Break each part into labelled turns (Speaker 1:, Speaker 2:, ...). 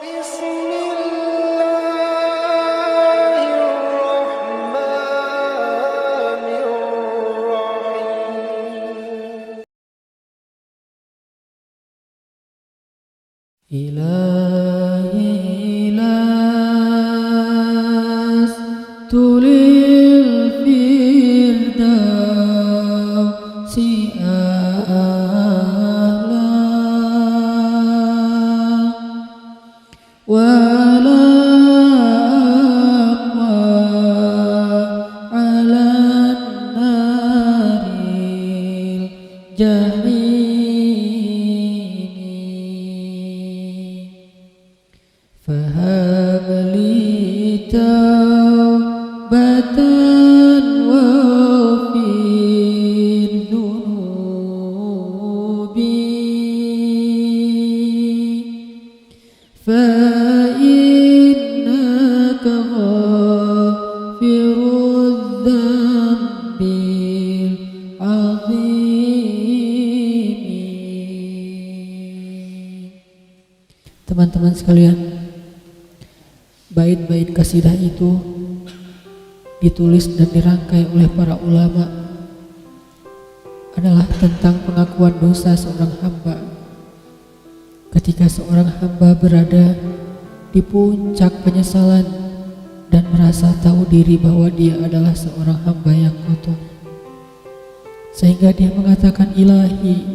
Speaker 1: Bismillahirrahmanirrahim.
Speaker 2: Ilahi las tulil firdausi a'la wala aqwa ala naril jahim fahab li taubatan wafir dhunubi fa innaka ghafirudz dzambil azim. Teman-teman sekalian, bait-bait kasidah itu ditulis dan dirangkai oleh para ulama adalah tentang pengakuan dosa seorang hamba. Ketika seorang hamba berada di puncak penyesalan dan merasa tahu diri bahwa dia adalah seorang hamba yang kotor, sehingga dia mengatakan, Ilahi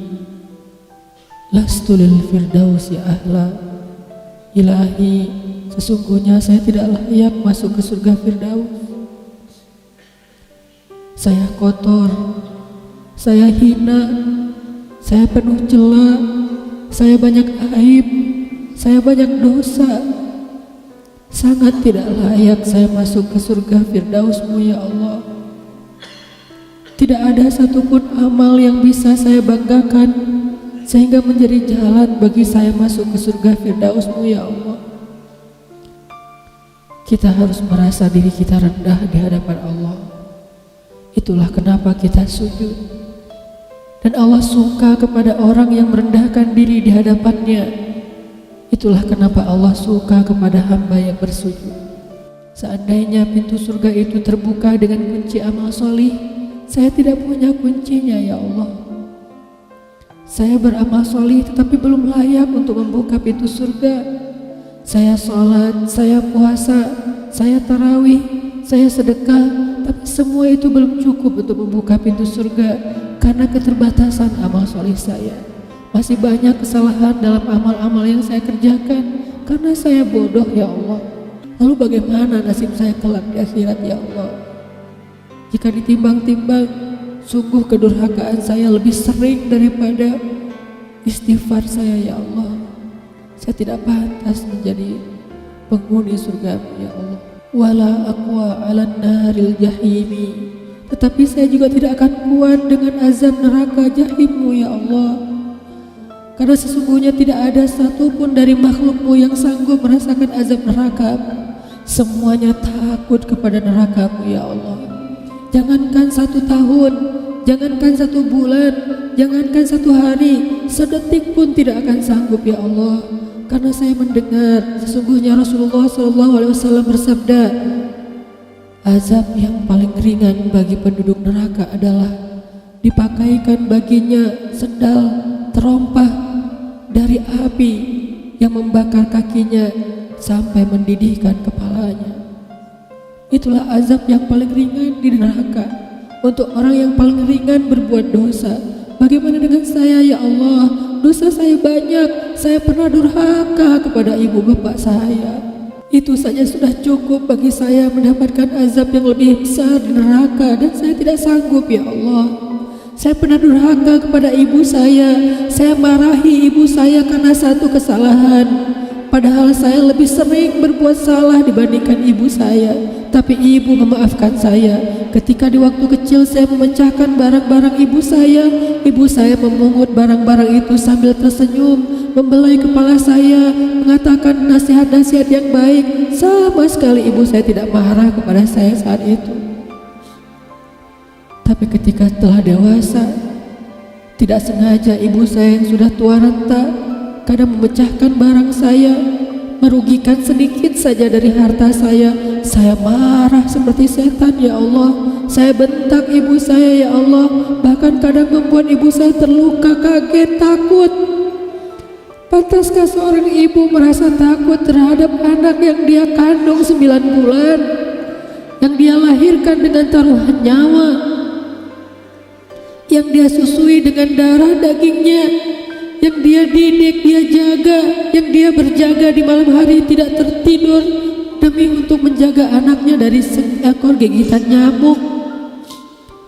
Speaker 2: lastu lil firdausi ahla. Ilahi, sesungguhnya saya tidak layak masuk ke surga Firdaus. Saya kotor, saya hina, saya penuh cela, saya banyak aib, saya banyak dosa. Sangat tidak layak saya masuk ke surga Firdaus-Mu ya Allah. Tidak ada satupun amal yang bisa saya banggakan sehingga menjadi jalan bagi saya masuk ke surga Firdaus-Mu ya Allah. Kita harus merasa diri kita rendah di hadapan Allah. Itulah kenapa kita sujud. Dan Allah suka kepada orang yang merendahkan diri di hadapannya. Itulah kenapa Allah suka kepada hamba yang bersujud. Seandainya pintu surga itu terbuka dengan kunci amal solih, saya tidak punya kuncinya ya Allah. Saya beramal solih tetapi belum layak untuk membuka pintu surga. Saya sholat, saya puasa, saya tarawih, saya sedekah, tapi semua itu belum cukup untuk membuka pintu surga karena keterbatasan amal solih saya. Masih banyak kesalahan dalam amal-amal yang saya kerjakan karena saya bodoh ya Allah. Lalu bagaimana nasib saya kelak di akhirat ya Allah? Jika ditimbang-timbang, sungguh kedurhakaan saya lebih sering daripada istighfar saya ya Allah. Saya tidak pantas menjadi penghuni surga-Mu ya Allah. Wala aqwa 'alan naril jahimi. Tetapi saya juga tidak akan kuat dengan azab neraka jahim-Mu ya Allah. Karena sesungguhnya tidak ada satupun dari makhluk-Mu yang sanggup merasakan azab neraka. Semuanya takut kepada neraka-Mu ya Allah. Jangankan 1 tahun, jangankan 1 bulan, jangankan 1 hari, sedetik pun tidak akan sanggup ya Allah. Karena saya mendengar sesungguhnya Rasulullah SAW bersabda, azab yang paling ringan bagi penduduk neraka adalah dipakaikan baginya sendal terompah dari api yang membakar kakinya sampai mendidihkan kepalanya. Itulah azab yang paling ringan di neraka untuk orang yang paling ringan berbuat dosa. Bagaimana dengan saya ya Allah? Dosa saya banyak, saya pernah durhaka kepada ibu bapak saya. Itu saja sudah cukup bagi saya mendapatkan azab yang lebih besar di neraka, dan saya tidak sanggup ya Allah. Saya pernah durhaka kepada ibu saya marahi ibu saya karena satu kesalahan. Padahal saya lebih sering berbuat salah dibandingkan ibu saya, tapi ibu memaafkan saya. Ketika di waktu kecil saya memecahkan barang-barang ibu saya memungut barang-barang itu sambil tersenyum, membelai kepala saya, mengatakan nasihat-nasihat yang baik. Sama sekali ibu saya tidak marah kepada saya saat itu. Tapi ketika telah dewasa, tidak sengaja ibu saya yang sudah tua renta kadang memecahkan barang saya, merugikan sedikit saja dari harta saya marah seperti setan ya Allah. Saya bentak ibu saya ya Allah, bahkan kadang membuat ibu saya terluka, kaget, takut. Pantaskah seorang ibu merasa takut terhadap anak yang dia kandung 9 bulan, yang dia lahirkan dengan taruhan nyawa, yang dia susui dengan darah dagingnya, yang dia didik, dia jaga, yang dia berjaga di malam hari tidak tertidur demi untuk menjaga anaknya dari seekor gigitan nyamuk?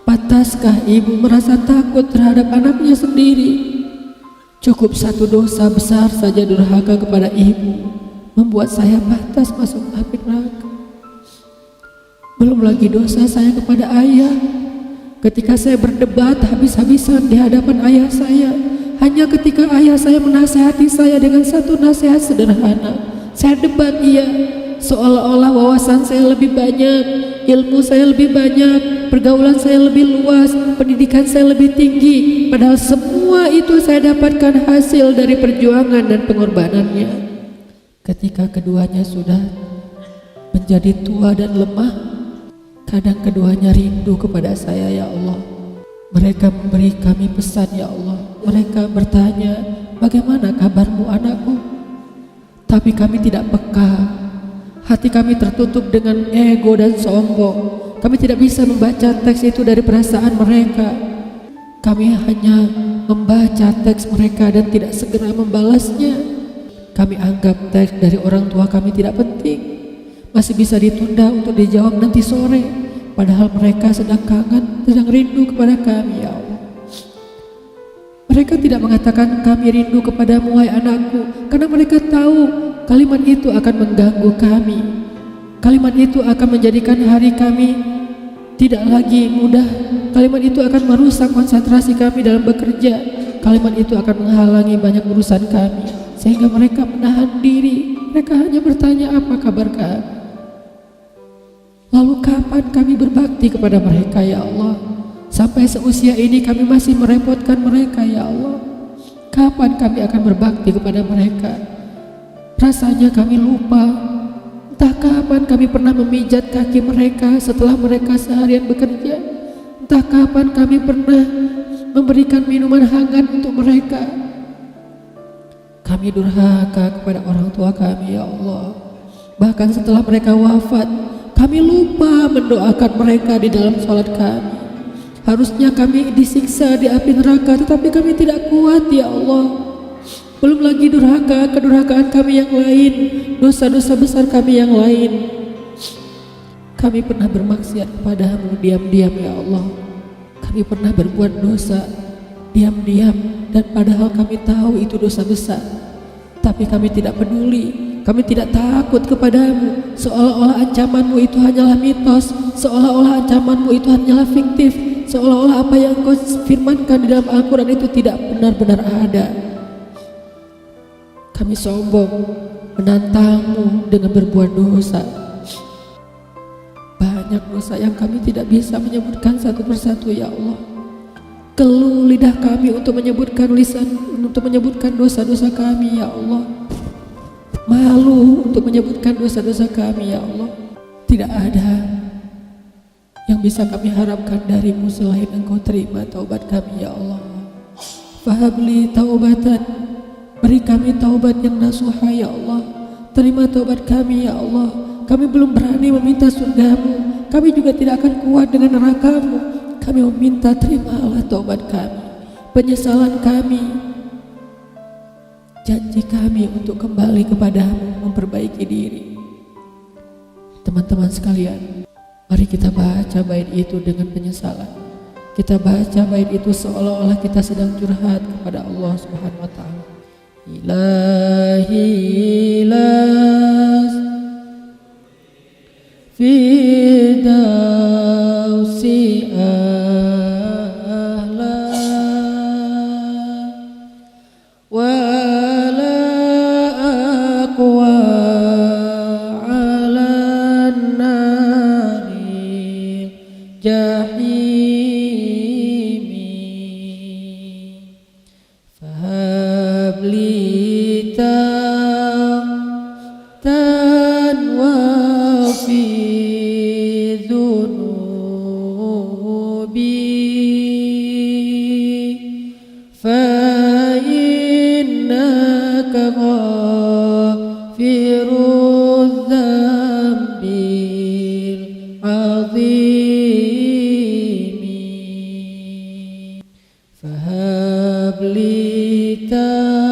Speaker 2: Pantaskah ibu merasa takut terhadap anaknya sendiri? Cukup satu dosa besar saja durhaka kepada ibu membuat saya pantas masuk api neraka. Belum lagi dosa saya kepada ayah, ketika saya berdebat habis-habisan di hadapan ayah saya, hanya ketika ayah saya menasihati saya dengan satu nasihat sederhana, saya debat ia, seolah-olah wawasan saya lebih banyak, ilmu saya lebih banyak, pergaulan saya lebih luas, pendidikan saya lebih tinggi, padahal semua itu saya dapatkan hasil dari perjuangan dan pengorbanannya. Ketika keduanya sudah menjadi tua dan lemah, kadang keduanya rindu kepada saya ya Allah. Mereka memberi kami pesan ya Allah. Mereka bertanya, bagaimana kabarmu anakku? Tapi kami tidak peka. Hati kami tertutup dengan ego dan sombong. Kami tidak bisa membaca teks itu dari perasaan mereka. Kami hanya membaca teks mereka dan tidak segera membalasnya. Kami anggap teks dari orang tua kami tidak penting, masih bisa ditunda untuk dijawab nanti sore, padahal mereka sedang kangen, sedang rindu kepada kami ya Allah. Mereka tidak mengatakan kami rindu kepadamu wahai anakku, karena mereka tahu kalimat itu akan mengganggu kami. Kalimat itu akan menjadikan hari kami tidak lagi mudah. Kalimat itu akan merusak konsentrasi kami dalam bekerja. Kalimat itu akan menghalangi banyak urusan kami, sehingga mereka menahan diri. Mereka hanya bertanya, apa kabar kami? Lalu kapan kami berbakti kepada mereka ya Allah? Sampai seusia ini kami masih merepotkan mereka ya Allah. Kapan kami akan berbakti kepada mereka? Rasanya kami lupa. Entah kapan kami pernah memijat kaki mereka setelah mereka seharian bekerja. Entah kapan kami pernah memberikan minuman hangat untuk mereka. Kami durhaka kepada orang tua kami ya Allah. Bahkan setelah mereka wafat, kami lupa mendoakan mereka di dalam sholat kami. Harusnya kami disiksa di api neraka, tetapi kami tidak kuat ya Allah. Belum lagi durhaka, kedurhakaan kami yang lain, dosa-dosa besar kami yang lain. Kami pernah bermaksiat kepadamu diam-diam ya Allah. Kami pernah berbuat dosa diam-diam, dan padahal kami tahu itu dosa besar, tapi kami tidak peduli. Kami tidak takut kepadamu, seolah-olah ancamanmu itu hanyalah mitos, seolah-olah ancamanmu itu hanyalah fiktif, seolah-olah apa yang kau firmankan di dalam Al-Quran itu tidak benar-benar ada. Kami sombong menantangmu dengan berbuat dosa. Banyak dosa yang kami tidak bisa menyebutkan satu persatu ya Allah. Keluh lidah kami untuk menyebutkan dosa-dosa kami ya Allah. Malu untuk menyebutkan dosa-dosa kami ya Allah. Tidak ada yang bisa kami harapkan darimu selain Engkau terima taubat kami ya Allah. Fahabli taubatan, beri kami taubat yang nasuha ya Allah. Terima taubat kami ya Allah. Kami belum berani meminta surgamu, kami juga tidak akan kuat dengan nerakamu. Kami meminta terimalah taubat kami, penyesalan kami, janji kami untuk kembali kepadamu, memperbaiki diri. Teman-teman sekalian, mari kita baca bait itu dengan penyesalan. Kita baca bait itu seolah-olah kita sedang curhat kepada Allah Subhanahu wa Ta'ala. Ilahi las fidausi ahla wala aqwa ala nari jahimi fahabli الذنب العظيم فهب لي توبة